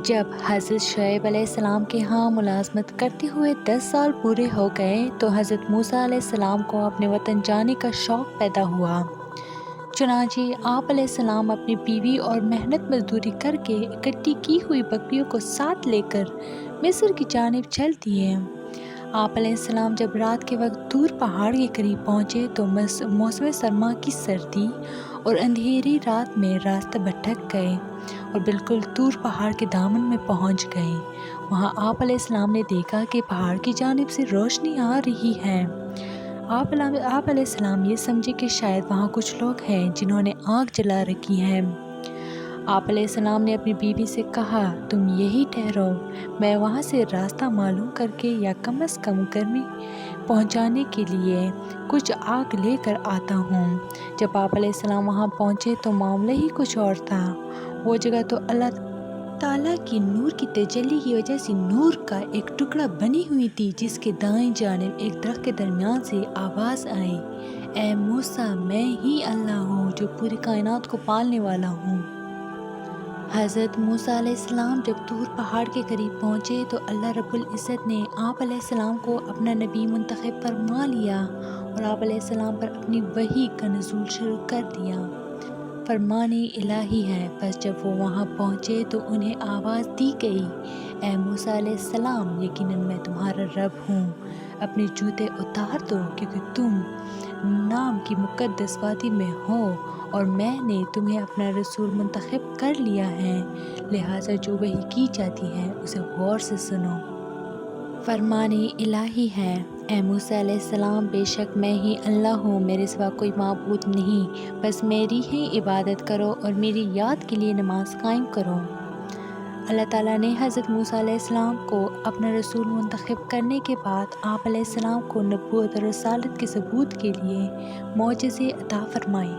جب حضرت شعیب علیہ السلام کے ہاں ملازمت کرتے ہوئے 10 سال پورے ہو گئے تو حضرت موسیٰ علیہ السلام کو اپنے وطن جانے کا شوق پیدا ہوا۔ چنانچہ آپ علیہ السلام اپنی بیوی اور محنت مزدوری کر کے اکٹھی کی ہوئی بکریوں کو ساتھ لے کر مصر کی جانب چل دیے۔ آپ علیہ السلام جب رات کے وقت دور پہاڑ کے قریب پہنچے تو موسم سرما کی سردی اور اندھیری رات میں راستہ بھٹک گئے اور بالکل دور پہاڑ کے دامن میں پہنچ گئے۔ وہاں آپ علیہ السلام نے دیکھا کہ پہاڑ کی جانب سے روشنی آ رہی ہے۔ آپ علیہ السلام یہ سمجھے کہ شاید وہاں کچھ لوگ ہیں جنہوں نے آگ جلا رکھی ہے۔ آپ علیہ السلام نے اپنی بیوی سے کہا، تم یہی ٹھہرو، میں وہاں سے راستہ معلوم کر کے یا کم از کم گرمی پہنچانے کے لیے کچھ آگ لے کر آتا ہوں۔ جب آپ علیہ السلام وہاں پہنچے تو معاملہ ہی کچھ اور تھا۔ وہ جگہ تو اللہ تعالیٰ کی نور کی تجلی کی وجہ سے نور کا ایک ٹکڑا بنی ہوئی تھی، جس کے دائیں جانب ایک درخت کے درمیان سے آواز آئی، اے موسیٰ، میں ہی اللہ ہوں جو پوری کائنات کو پالنے والا ہوں۔ حضرت موسیٰ علیہ السلام جب طور پہاڑ کے قریب پہنچے تو اللہ رب العزت نے آپ علیہ السلام کو اپنا نبی منتخب فرما لیا اور آپ علیہ السلام پر اپنی وحی کا نزول شروع کر دیا۔ فرمان الہی ہے۔ بس جب وہ وہاں پہنچے تو انہیں آواز دی گئی، اے موسیٰ علیہ السلام، یقیناً میں تمہارا رب ہوں، اپنے جوتے اتار دو کیونکہ تم نام کی مقدس وادی میں ہو اور میں نے تمہیں اپنا رسول منتخب کر لیا ہے، لہٰذا جو وحی کی جاتی ہے اسے غور سے سنو۔ فرمان الہی ہے، اے موسیٰ علیہ السلام، بے شک میں ہی اللہ ہوں، میرے سوا کوئی معبود نہیں، بس میری ہی عبادت کرو اور میری یاد کے لیے نماز قائم کرو۔ اللہ تعالیٰ نے حضرت موسیٰ علیہ السلام کو اپنا رسول منتخب کرنے کے بعد آپ علیہ السلام کو نبوت اور رسالت کے ثبوت کے لیے معجزے عطا فرمائے۔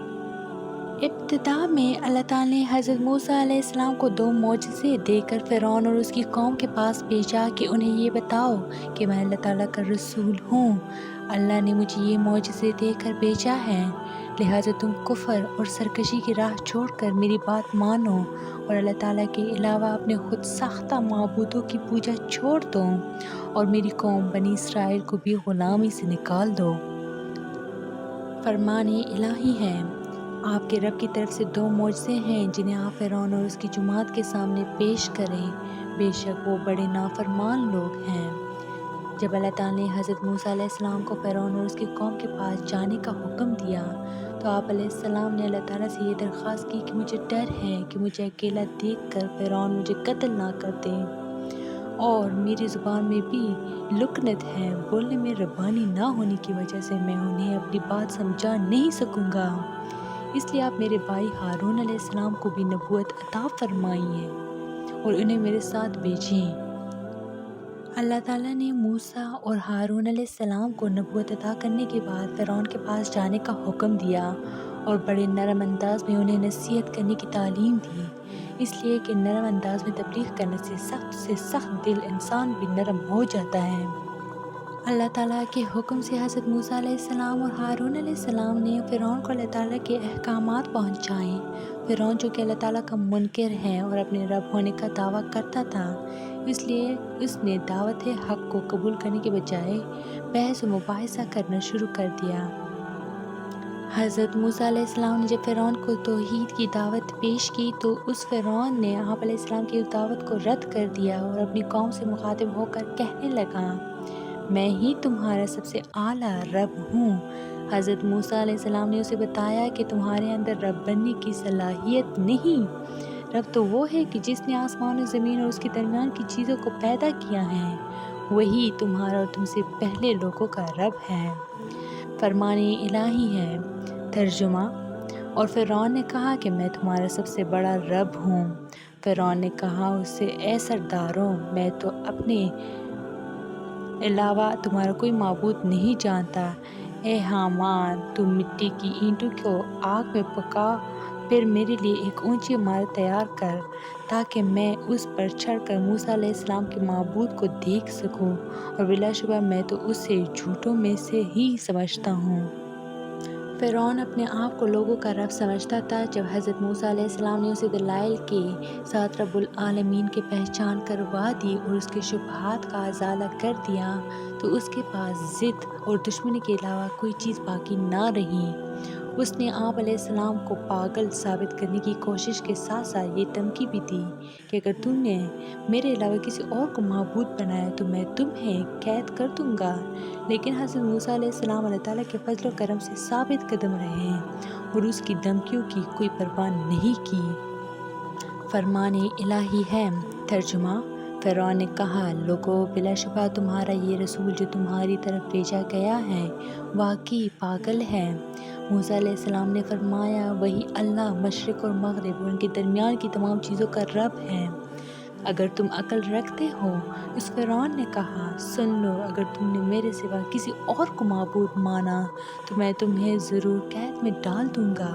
ابتدا میں اللہ تعالیٰ نے حضرت موسیٰ علیہ السلام کو 2 معجزے دے کر فرعون اور اس کی قوم کے پاس بھیجا کہ انہیں یہ بتاؤ کہ میں اللہ تعالیٰ کا رسول ہوں۔ اللہ نے مجھے یہ معجزے دے کر بھیجا ہے، لہٰذا تم کفر اور سرکشی کی راہ چھوڑ کر میری بات مانو اور اللہ تعالیٰ کے علاوہ اپنے خود ساختہ معبودوں کی پوجا چھوڑ دو اور میری قوم بنی اسرائیل کو بھی غلامی سے نکال دو۔ فرمان الہی ہے، آپ کے رب کی طرف سے 2 معجزے ہیں جنہیں آپ فرعون اور اس کی جماعت کے سامنے پیش کریں، بے شک وہ بڑے نافرمان لوگ ہیں۔ جب اللہ تعالیٰ نے حضرت موسیٰ علیہ السلام کو فرعون اور اس کی قوم کے پاس جانے کا حکم دیا تو آپ علیہ السلام نے اللہ تعالیٰ سے یہ درخواست کی کہ مجھے ڈر ہے کہ مجھے اکیلا دیکھ کر فرعون مجھے قتل نہ کر دے، اور میری زبان میں بھی لکنت ہے، بولنے میں ربانی نہ ہونے کی وجہ سے میں انہیں اپنی بات سمجھا نہیں سکوں گا، اس لیے آپ میرے بھائی ہارون علیہ السلام کو بھی نبوت عطا فرمائیے اور انہیں میرے ساتھ بھیجیں۔ اللہ تعالیٰ نے موسیٰ اور ہارون علیہ السلام کو نبوت عطا کرنے کے بعد فرعون کے پاس جانے کا حکم دیا اور بڑے نرم انداز میں انہیں نصیحت کرنے کی تعلیم دی، اس لیے کہ نرم انداز میں تبلیغ کرنے سے سخت دل انسان بھی نرم ہو جاتا ہے۔ اللہ تعالیٰ کے حکم سے حضرت موسیٰ علیہ السلام اور ہارون علیہ السلام نے فرعون کو اللہ تعالیٰ کے احکامات پہنچائے۔ فرعون جو کہ اللہ تعالیٰ کا منکر ہے اور اپنے رب ہونے کا دعویٰ کرتا تھا، اس لیے اس نے دعوت حق کو قبول کرنے کے بجائے بحث و مباحثہ کرنا شروع کر دیا۔ حضرت موسیٰ علیہ السلام نے جب فرعون کو توحید کی دعوت پیش کی تو اس فرعون نے آپ علیہ السلام کی اس دعوت کو رد کر دیا اور اپنی قوم سے مخاطب ہو کر کہنے لگا، میں ہی تمہارا سب سے اعلیٰ رب ہوں۔ حضرت موسیٰ علیہ السلام نے اسے بتایا کہ تمہارے اندر رب بننے کی صلاحیت نہیں، رب تو وہ ہے کہ جس نے آسمان و زمین اور اس کے درمیان کی چیزوں کو پیدا کیا ہے، وہی تمہارا اور تم سے پہلے لوگوں کا رب ہے۔ فرمان الہی ہے۔ ترجمہ: اور فرعون نے کہا کہ میں تمہارا سب سے بڑا رب ہوں۔ فرعون نے کہا اس سے، اے سرداروں، میں تو اپنے علاوہ تمہارا کوئی معبود نہیں جانتا۔ اے حامان، تم مٹی کی اینٹوں کو آگ میں پکا، پھر میرے لیے ایک اونچی عمارت تیار کر تاکہ میں اس پر چڑھ کر موسیٰ علیہ السلام کے معبود کو دیکھ سکوں، اور بلا شبہ میں تو اسے جھوٹوں میں سے ہی سمجھتا ہوں۔ فرعون اپنے آپ کو لوگوں کا رب سمجھتا تھا۔ جب حضرت موسیٰ علیہ السلام نے اسے دلائل کے ساتھ رب العالمین کی پہچان کروا دی اور اس کے شبہات کا ازالہ کر دیا تو اس کے پاس ضد اور دشمنی کے علاوہ کوئی چیز باقی نہ رہی۔ اس نے آپ علیہ السلام کو پاگل ثابت کرنے کی کوشش کے ساتھ ساتھ یہ دھمکی بھی دی کہ اگر تم نے میرے علاوہ کسی اور کو معبود بنایا تو میں تمہیں قید کر دوں گا۔ لیکن حضرت موسیٰ علیہ السلام اللہ تعالیٰ کے فضل و کرم سے ثابت قدم رہے اور اس کی دھمکیوں کی کوئی پرواہ نہیں کی۔ فرمان الہی ہے۔ ترجمہ: فرعون نے کہا، لوگو، بلا شبہ تمہارا یہ رسول جو تمہاری طرف بھیجا گیا ہے واقعی پاگل ہے۔ موسیٰ علیہ السلام نے فرمایا، وہی اللہ مشرق اور مغرب اور ان کے درمیان کی تمام چیزوں کا رب ہے، اگر تم عقل رکھتے ہو۔ اس فرعون نے کہا، سن لو، اگر تم نے میرے سوا کسی اور کو معبود مانا تو میں تمہیں ضرور قید میں ڈال دوں گا۔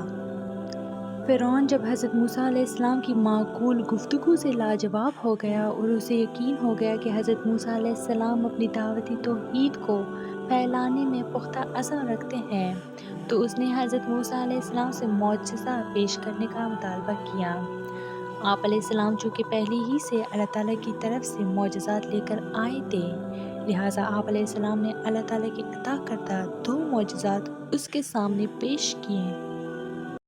فرعون جب حضرت موسیٰ علیہ السلام کی معقول گفتگو سے لاجواب ہو گیا اور اسے یقین ہو گیا کہ حضرت موسیٰ علیہ السلام اپنی دعوتی توحید کو پھیلانے میں پختہ عزم رکھتے ہیں تو اس نے حضرت موسیٰ علیہ السلام سے معجزہ پیش کرنے کا مطالبہ کیا۔ آپ علیہ السلام چونکہ پہلے ہی سے اللہ تعالیٰ کی طرف سے معجزات لے کر آئے تھے، لہٰذا آپ علیہ السلام نے اللہ تعالیٰ کے عطا کردہ 2 معجزات اس کے سامنے پیش کیے۔